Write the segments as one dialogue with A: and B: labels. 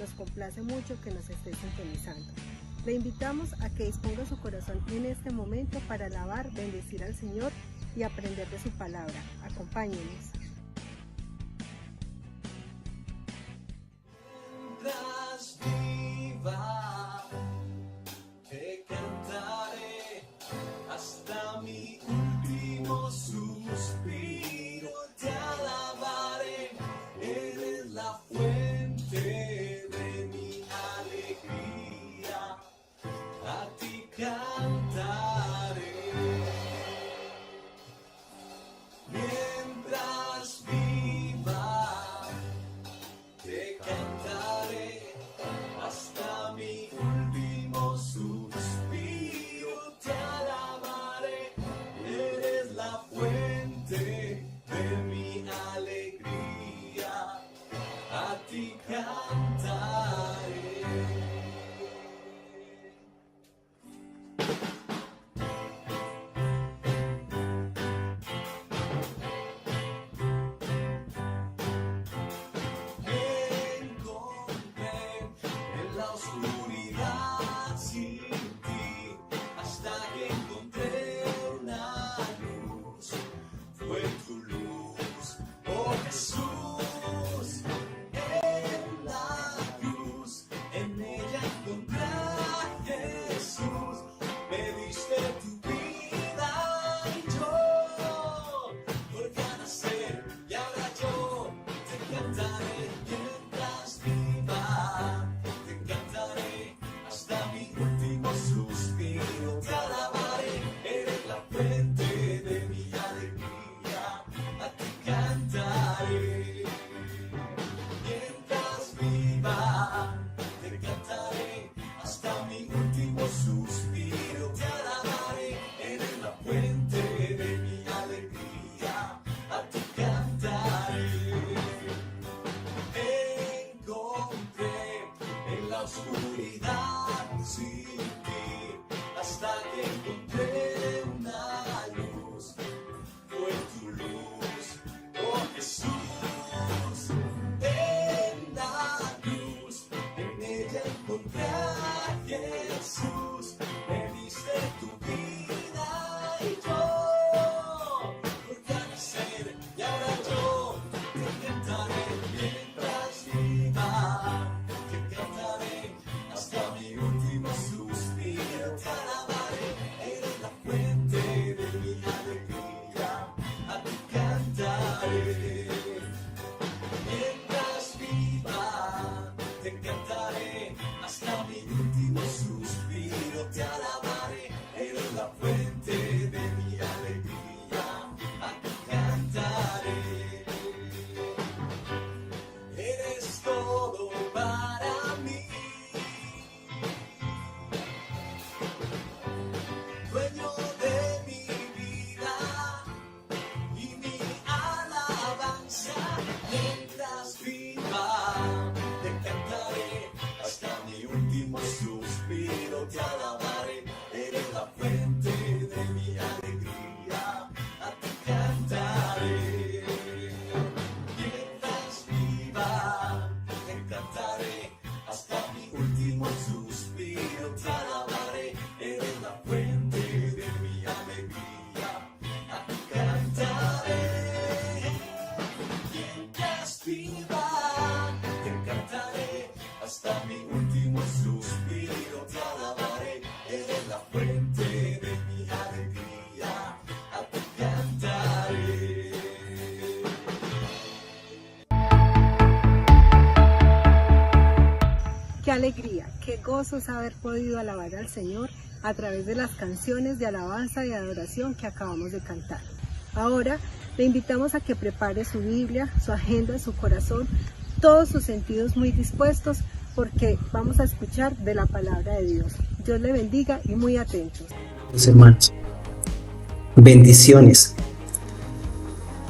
A: Nos complace mucho que nos esté sintonizando. Le invitamos a que disponga su corazón en este momento para alabar, bendecir al Señor y aprender de su palabra. Acompáñenos.
B: Mientras viva, te cantaré hasta mi último suspiro, te alabaré, eres la fuente de mi alegría, a ti cantaré. Mientras viva, te cantaré hasta mi último suspiro, te alabaré, eres la fuente de mi alegría, a ti cantaré. En la oscuridad sin ti, hasta que encontré una luz, fue tu luz, oh Jesús, en la cruz, en ella encontré a Jesús, me diste tu vida y yo, por cada ser, y ahora yo te cantaré mientras viva. Hasta mi último suspiro, te alabaré, eres la fuente de mi alegría, a ti cantaré. Mientras viva, te cantaré, hasta mi último suspiro, te alabaré, eres la fuente de mi alegría, a ti cantaré. Encontré en la oscuridad sin ti, hasta que encontré una luz, fue tu luz, oh Jesús, en la cruz, en ella encontré a Jesús, me diste tu vida y yo, por cada ser, y ahora yo te cantaré mientras viva. Te cantaré hasta mi último suspiro, te alabaré, eres la fuente de mi alegría, a ti cantaré. Mientras viva, te cantaré hasta mi último suspiro, te alabaré, eres la fuente de mi alegría, a ti cantaré. Eres todo para mí, dueño de mi vida y mi alabanza. Mientras viva, te cantaré hasta mi último suspiro, te alabaré, eres la fuente de mi alegría, a ti cantaré. Mientras viva, te cantaré hasta mi último suspiro, te alabaré, eres la fuente de mi alegría, a ti cantaré. Mientras viva, te cantaré hasta mi último suspiro, te alabaré, eres la fuente de mi alegría, a ti cantaré.
A: Qué alegría, qué gozo es haber podido alabar al Señor a través de las canciones de alabanza y adoración que acabamos de cantar. Ahora le invitamos a que prepare su Biblia, su agenda, su corazón, todos sus sentidos muy dispuestos, porque vamos a escuchar de la palabra de Dios. Dios le bendiga y muy atentos.
C: Los hermanos, bendiciones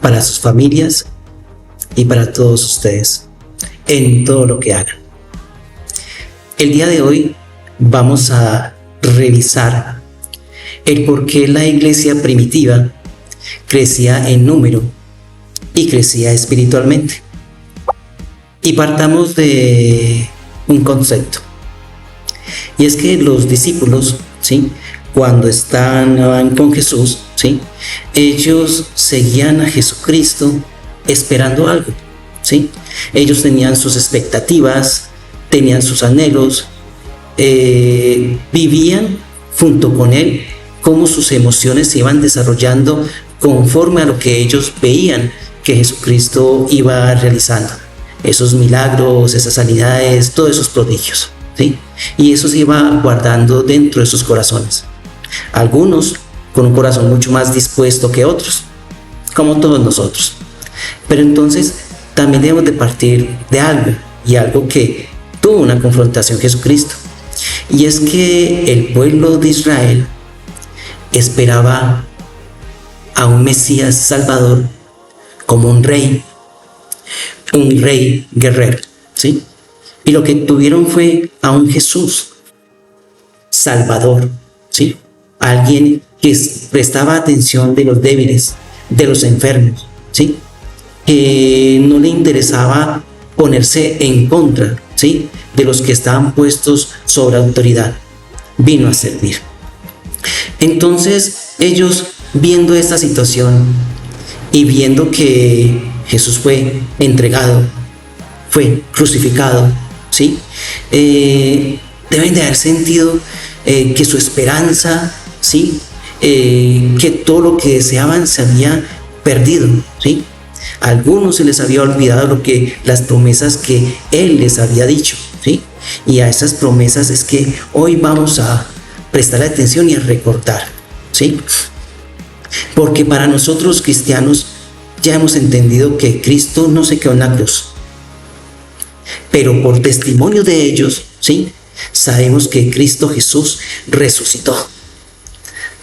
C: para sus familias y para todos ustedes en todo lo que hagan. El día de hoy vamos a revisar el por qué la iglesia primitiva crecía en número y crecía espiritualmente. Y partamos de un concepto. Y es que los discípulos, ¿sí?, cuando estaban con Jesús, ¿sí?, ellos seguían a Jesucristo esperando algo, ¿sí? Ellos tenían sus expectativas, tenían sus anhelos, vivían junto con Él cómo sus emociones se iban desarrollando conforme a lo que ellos veían que Jesucristo iba realizando. Esos milagros, esas sanidades, todos esos prodigios, ¿sí? Y eso se iba guardando dentro de sus corazones. Algunos con un corazón mucho más dispuesto que otros, como todos nosotros. Pero entonces también debemos de partir de algo, y algo que tuvo una confrontación Jesucristo. Y es que el pueblo de Israel esperaba a un Mesías Salvador como un rey guerrero, ¿sí? Y lo que tuvieron fue a un Jesús Salvador, ¿sí? Alguien que prestaba atención de los débiles, de los enfermos, ¿sí? Que no le interesaba ponerse en contra, ¿sí?, de los que estaban puestos sobre autoridad. Vino a servir. Entonces ellos, viendo esta situación y viendo que Jesús fue entregado, fue crucificado, ¿sí?, deben de haber sentido que su esperanza, ¿sí?, que todo lo que deseaban se había perdido, ¿sí? A algunos se les había olvidado las promesas que Él les había dicho, ¿sí? Y a esas promesas es que hoy vamos a prestar atención y a recordar, ¿sí? Porque para nosotros cristianos ya hemos entendido que Cristo no se quedó en la cruz, pero por testimonio de ellos, ¿sí?, sabemos que Cristo Jesús resucitó.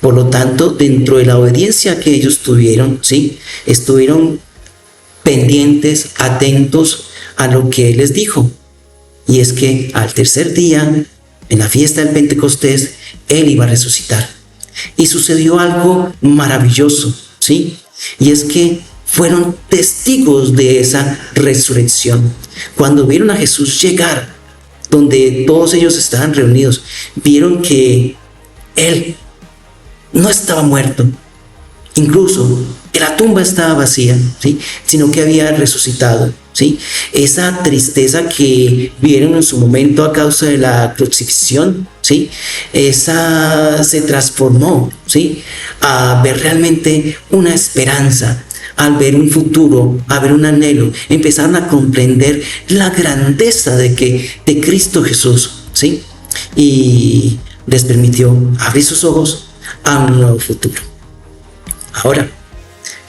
C: Por lo tanto, dentro de la obediencia que ellos tuvieron, ¿sí?, estuvieron pendientes, atentos a lo que Él les dijo. Y es que al tercer día, en la fiesta del Pentecostés, Él iba a resucitar. Y sucedió algo maravilloso, ¿sí? Y es que fueron testigos de esa resurrección. Cuando vieron a Jesús llegar, donde todos ellos estaban reunidos, vieron que Él no estaba muerto. Incluso que la tumba estaba vacía, ¿sí?, sino que había resucitado, ¿sí? Esa tristeza que vieron en su momento a causa de la crucifixión, ¿sí?, esa se transformó, ¿sí?, a ver realmente una esperanza, al ver un futuro, a ver un anhelo. Empezaron a comprender la grandeza de Cristo Jesús, ¿sí?, y les permitió abrir sus ojos a un nuevo futuro. Ahora,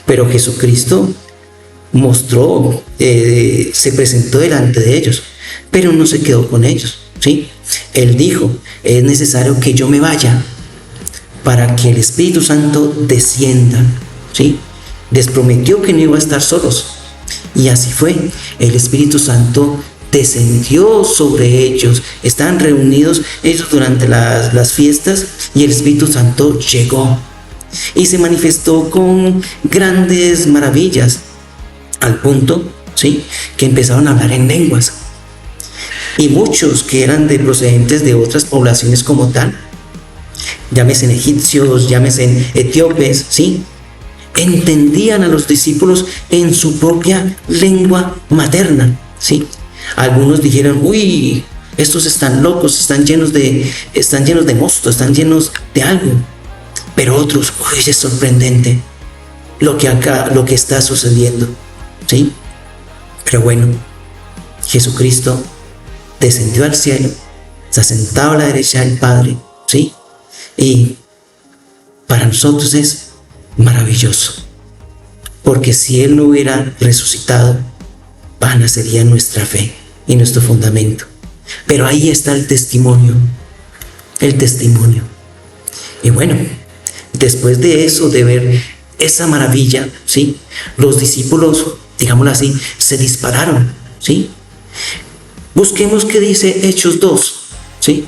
C: pero Jesucristo mostró, se presentó delante de ellos, pero no se quedó con ellos, ¿sí? Él dijo: es necesario que yo me vaya para que el Espíritu Santo descienda, ¿sí? Les prometió que no iba a estar solos, y así fue. El Espíritu Santo descendió sobre ellos. Estaban reunidos ellos durante las fiestas, y el Espíritu Santo llegó y se manifestó con grandes maravillas, al punto, ¿sí?, que empezaron a hablar en lenguas. Y muchos que eran procedentes de otras poblaciones como tal, llámese egipcios, llámese etíopes, ¿sí?, entendían a los discípulos en su propia lengua materna, ¿sí? Algunos dijeron: uy, estos están locos, están llenos de mosto, están llenos de algo. Pero otros: uy, es sorprendente lo que está sucediendo, ¿sí? Pero bueno, Jesucristo descendió al cielo, se ha sentado a la derecha del Padre, ¿sí? Y para nosotros es maravilloso, porque si Él no hubiera resucitado, vana sería nuestra fe y nuestro fundamento. Pero ahí está el testimonio. Y bueno, después de eso, de ver esa maravilla, ¿sí?, los discípulos, digámoslo así, se dispararon, ¿sí? Busquemos qué dice Hechos 2, ¿sí?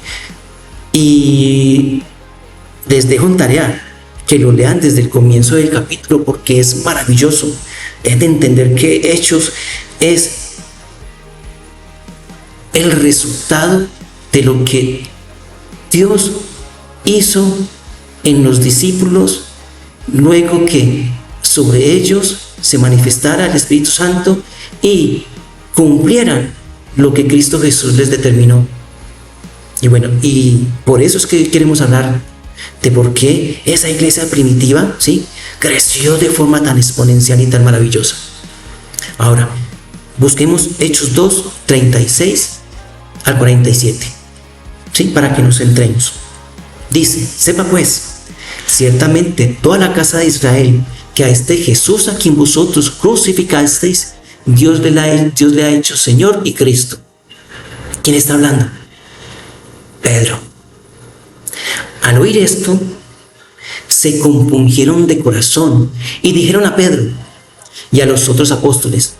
C: Y les dejo en tarea que lo lean desde el comienzo del capítulo, porque es maravilloso. Es de entender que Hechos es el resultado de lo que Dios hizo en los discípulos luego que sobre ellos se manifestara el Espíritu Santo y cumplieran lo que Cristo Jesús les determinó. Y bueno, y por eso es que queremos hablar de por qué esa iglesia primitiva, ¿sí?, creció de forma tan exponencial y tan maravillosa. Ahora, busquemos Hechos 2, 36 al 47, ¿sí?, para que nos centremos. Dice: sepa pues, ciertamente toda la casa de Israel, que a este Jesús a quien vosotros crucificasteis, Dios le ha hecho Señor y Cristo. ¿Quién está hablando? Pedro. Al oír esto, se compungieron de corazón y dijeron a Pedro y a los otros apóstoles: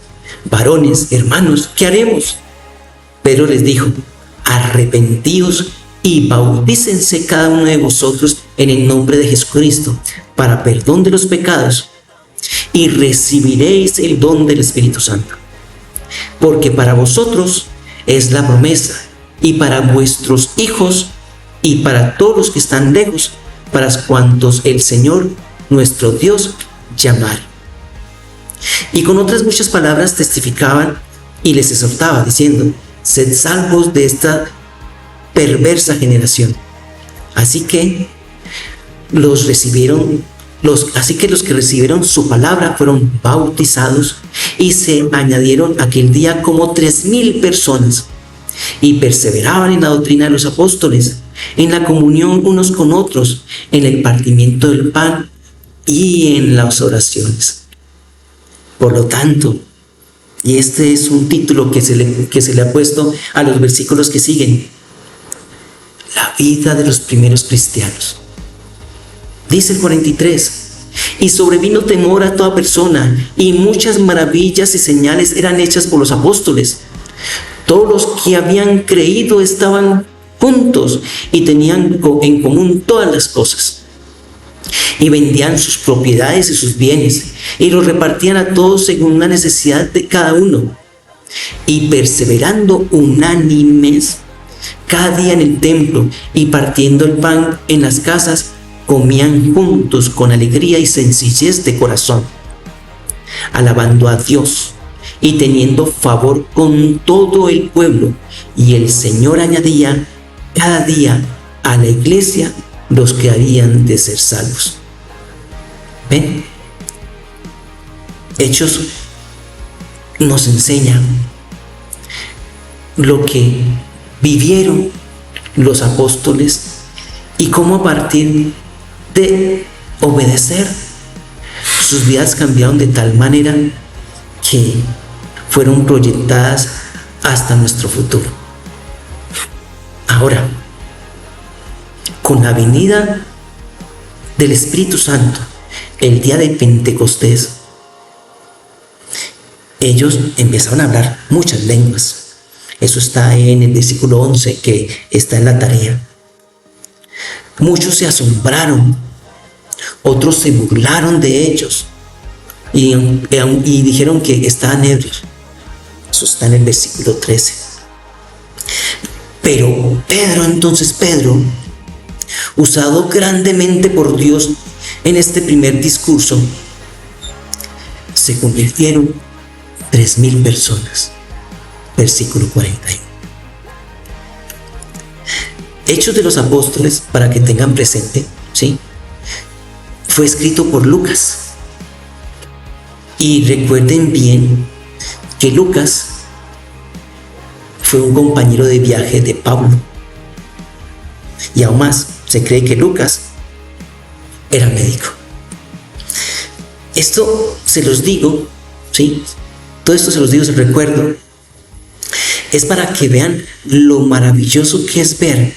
C: varones, hermanos, ¿qué haremos? Pedro les dijo: arrepentíos y bautícense cada uno de vosotros en el nombre de Jesucristo para perdón de los pecados, y recibiréis el don del Espíritu Santo. Porque para vosotros es la promesa, y para vuestros hijos, y para todos los que están lejos, para cuantos el Señor nuestro Dios llamare. Y con otras muchas palabras testificaban y les exhortaba, diciendo: sed salvos de esta perversa generación. Así que los que recibieron su palabra fueron bautizados, y se añadieron aquel día como 3,000 personas, y perseveraban en la doctrina de los apóstoles, en la comunión unos con otros, en el partimiento del pan y en las oraciones. Por lo tanto, y este es un título que se le ha puesto a los versículos que siguen: la vida de los primeros cristianos. Dice el 43: y sobrevino temor a toda persona, y muchas maravillas y señales eran hechas por los apóstoles. Todos los que habían creído estaban juntos y tenían en común todas las cosas. Y vendían sus propiedades y sus bienes, y los repartían a todos según la necesidad de cada uno. Y perseverando unánimes cada día en el templo, y partiendo el pan en las casas, comían juntos con alegría y sencillez de corazón, alabando a Dios y teniendo favor con todo el pueblo. Y el Señor añadía cada día a la iglesia los que habían de ser salvos. ¿Ven? Hechos nos enseña lo que vivieron los apóstoles y cómo a partir de obedecer, sus vidas cambiaron de tal manera que fueron proyectadas hasta nuestro futuro. Ahora, con la venida del Espíritu Santo, el día de Pentecostés, ellos empezaron a hablar muchas lenguas. Eso está en el versículo 11, que está en la tarea. Muchos se asombraron, otros se burlaron de ellos y dijeron que estaban ebrios. Eso está en el versículo 13. Pero Pedro, usado grandemente por Dios en este primer discurso, se convirtieron 3,000 personas. Versículo 41. Hechos de los Apóstoles, para que tengan presente, ¿sí?, fue escrito por Lucas. Y recuerden bien que Lucas fue un compañero de viaje de Pablo. Y aún más, se cree que Lucas era médico. Esto se los digo, ¿sí? Todo esto se los digo, se los recuerdo. Es para que vean lo maravilloso que es ver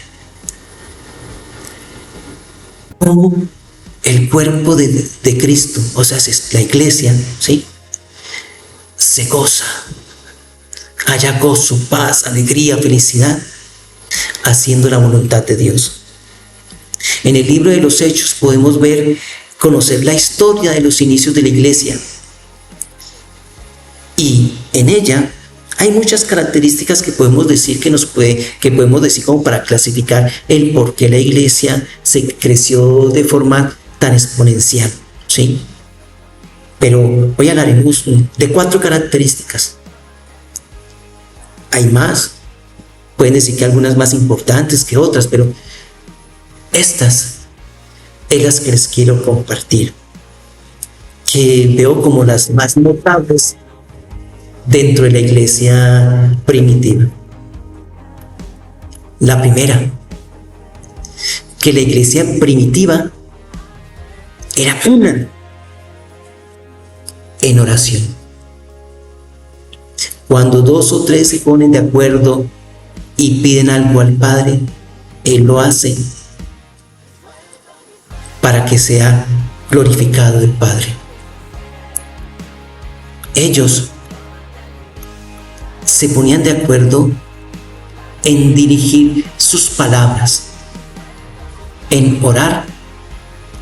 C: cómo el cuerpo de Cristo, o sea, la iglesia, ¿sí?, se goza, haya gozo, paz, alegría, felicidad, haciendo la voluntad de Dios. En el libro de los Hechos podemos conocer la historia de los inicios de la iglesia, y en ella Hay muchas características que podemos decir que podemos decir como para clasificar el por qué la iglesia se creció de forma tan exponencial, ¿sí? Pero hoy hablaremos de 4 características. Hay más, pueden decir que algunas más importantes que otras, pero estas es las que les quiero compartir, que veo como las más notables dentro de la iglesia primitiva. La primera, que la iglesia primitiva era una en oración. Cuando 2 o 3 se ponen de acuerdo y piden algo al Padre, Él lo hace para que sea glorificado el Padre. Ellos se ponían de acuerdo en dirigir sus palabras, en orar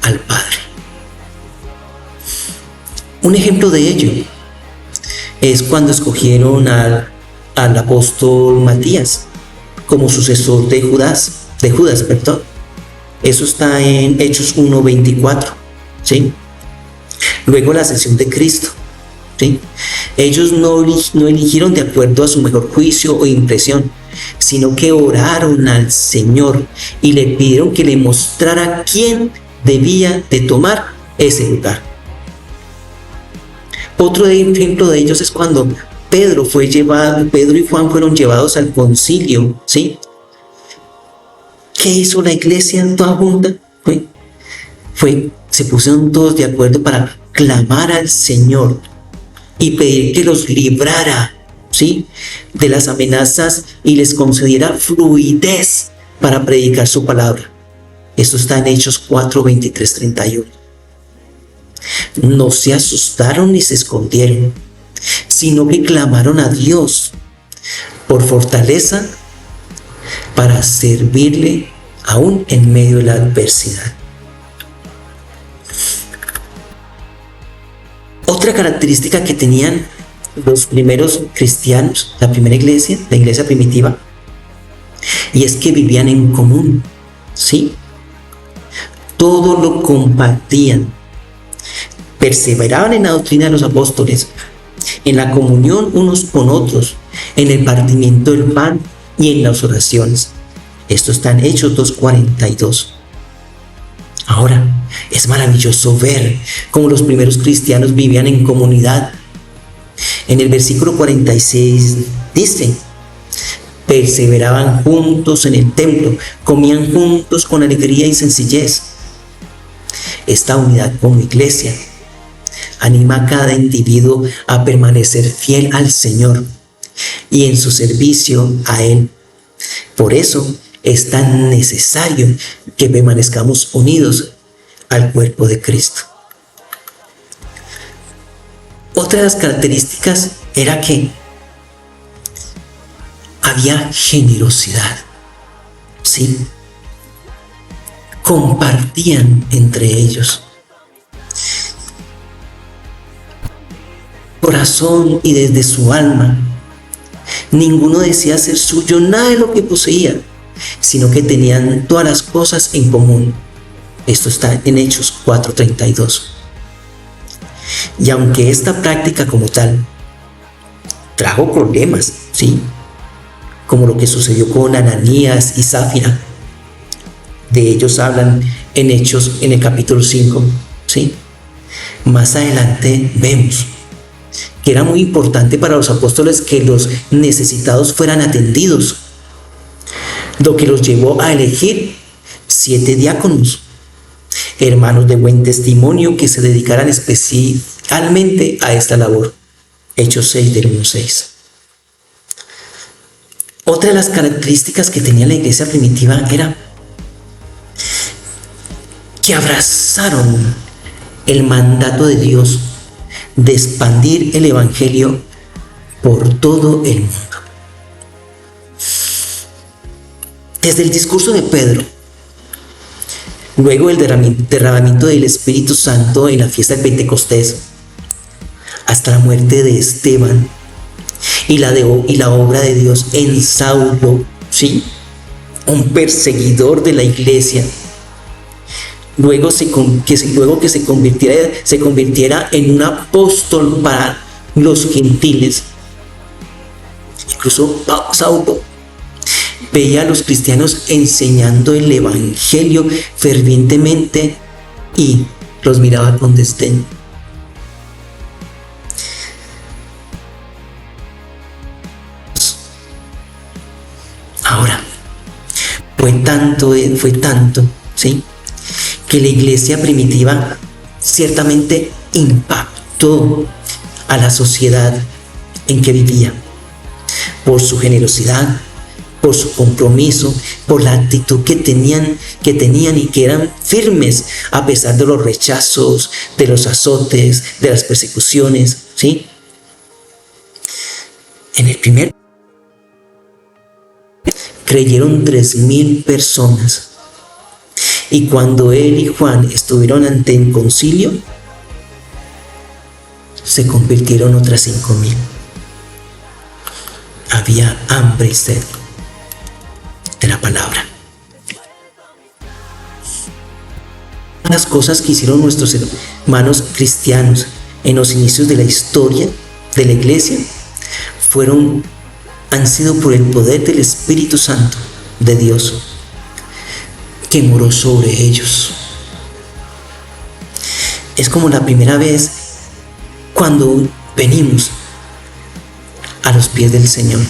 C: al Padre. Un ejemplo de ello es cuando escogieron al apóstol Matías como sucesor de Judas. Eso está en Hechos 1:24, ¿sí? Luego la ascensión de Cristo, ¿sí? Ellos no eligieron de acuerdo a su mejor juicio o impresión, sino que oraron al Señor y le pidieron que le mostrara quién debía de tomar ese lugar. Otro ejemplo de ellos es cuando Pedro y Juan fueron llevados al concilio, ¿sí? ¿Qué hizo la iglesia toda junta? Se pusieron todos de acuerdo para clamar al Señor y pedir que los librara, ¿sí?, de las amenazas y les concediera fluidez para predicar su palabra. Esto está en Hechos 4, 23, 31. No se asustaron ni se escondieron, sino que clamaron a Dios por fortaleza para servirle aún en medio de la adversidad. Otra característica que tenían los primeros cristianos, la primera iglesia, la iglesia primitiva, y es que vivían en común, ¿sí? Todo lo compartían. Perseveraban en la doctrina de los apóstoles, en la comunión unos con otros, en el partimiento del pan y en las oraciones. Esto está en Hechos 2:42. Ahora, es maravilloso ver cómo los primeros cristianos vivían en comunidad. En el versículo 46 dice: perseveraban juntos en el templo, comían juntos con alegría y sencillez. Esta unidad como iglesia anima a cada individuo a permanecer fiel al Señor y en su servicio a Él. Por eso es tan necesario que permanezcamos unidos al cuerpo de Cristo. Otra de las características era que había generosidad, ¿sí? Compartían entre ellos. Corazón y desde su alma. Ninguno decía ser suyo nada de lo que poseía, sino que tenían todas las cosas en común. Esto está en Hechos 4:32. Y aunque esta práctica como tal trajo problemas, ¿sí?, como lo que sucedió con Ananías y Zafira, de ellos hablan en Hechos en el capítulo 5, ¿sí? Más adelante vemos que era muy importante para los apóstoles que los necesitados fueran atendidos, lo que los llevó a elegir 7 diáconos, hermanos de buen testimonio que se dedicaran especialmente a esta labor. Hechos 6 del 1-6. Otra de las características que tenía la iglesia primitiva era que abrazaron el mandato de Dios de expandir el evangelio por todo el mundo. Desde el discurso de Pedro, luego el derramamiento del Espíritu Santo en la fiesta del Pentecostés, hasta la muerte de Esteban y la obra de Dios en Saulo, ¿sí? Un perseguidor de la iglesia. Luego que se convirtiera en un apóstol para los gentiles. Incluso Saulo veía a los cristianos enseñando el evangelio fervientemente y los miraba con desdén. Ahora, fue tanto, ¿sí?, que la iglesia primitiva ciertamente impactó a la sociedad en que vivía, por su generosidad, por su compromiso, por la actitud que tenían y que eran firmes a pesar de los rechazos, de los azotes, de las persecuciones, ¿sí? En el primer creyeron 3,000 personas. Y cuando él y Juan estuvieron ante el concilio, se convirtieron otras 5,000. Había hambre y sed de la palabra. Las cosas que hicieron nuestros hermanos cristianos en los inicios de la historia de la iglesia han sido por el poder del Espíritu Santo de Dios que moró sobre ellos. Es como la primera vez cuando venimos a los pies del Señor.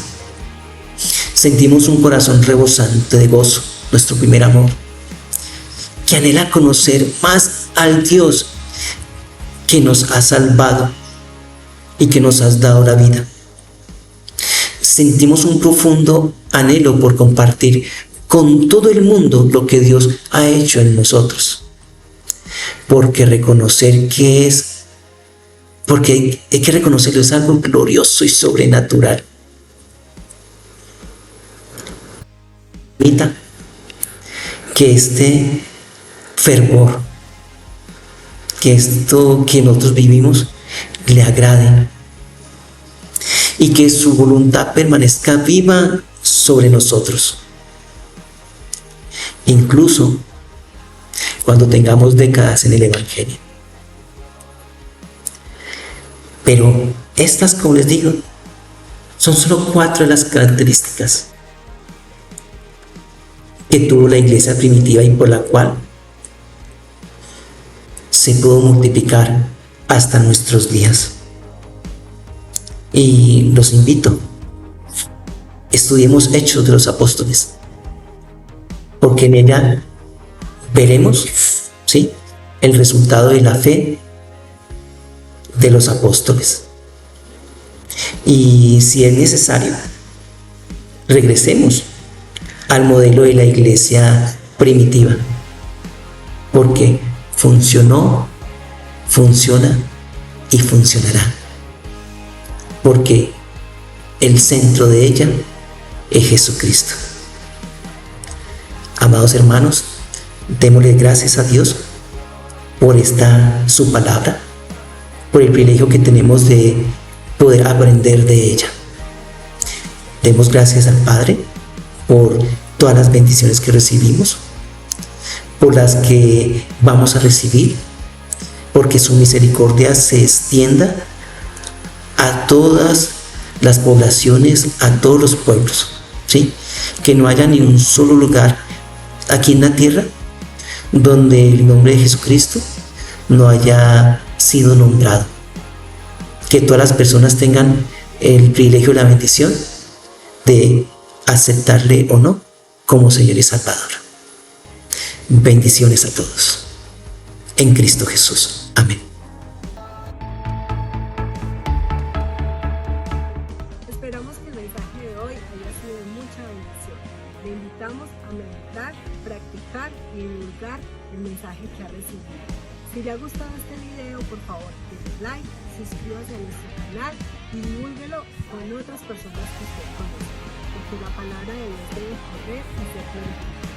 C: Sentimos un corazón rebosante de gozo, nuestro primer amor, que anhela conocer más al Dios que nos ha salvado y que nos has dado la vida. Sentimos un profundo anhelo por compartir con todo el mundo lo que Dios ha hecho en nosotros. Porque hay que reconocerlo, es algo glorioso y sobrenatural. Permita que este fervor, que esto que nosotros vivimos, le agrade y que su voluntad permanezca viva sobre nosotros. Incluso cuando tengamos décadas en el Evangelio. Pero estas, como les digo, son solo 4 de las características que tuvo la iglesia primitiva y por la cual se pudo multiplicar hasta nuestros días. Y los invito, estudiemos Hechos de los Apóstoles, porque en ella veremos, ¿sí?, el resultado de la fe de los apóstoles. Y si es necesario, regresemos al modelo de la iglesia primitiva, porque funcionó, funciona y funcionará, porque el centro de ella es Jesucristo. Amados hermanos, démosle gracias a Dios por su palabra, por el privilegio que tenemos de poder aprender de ella. Demos gracias al Padre por todas las bendiciones que recibimos, por las que vamos a recibir, porque su misericordia se extienda a todas las poblaciones, a todos los pueblos, ¿sí? Que no haya ni un solo lugar aquí en la tierra donde el nombre de Jesucristo no haya sido nombrado. Que todas las personas tengan el privilegio y la bendición de aceptarle o no como Señor y Salvador. Bendiciones a todos en Cristo Jesús. Amén.
A: Esperamos que el mensaje de hoy haya sido de mucha bendición. Le invitamos a meditar, practicar y divulgar el mensaje que ha recibido. Si le ha gustado este video, por favor, denle like, suscríbase a nuestro canal y divúlguelo con otras personas que usted conoce, porque la palabra de Dios debe correr y ser glorificada.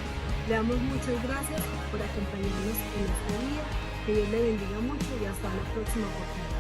A: Le damos muchas gracias por acompañarnos en este día. Que Dios le bendiga mucho y hasta la próxima oportunidad.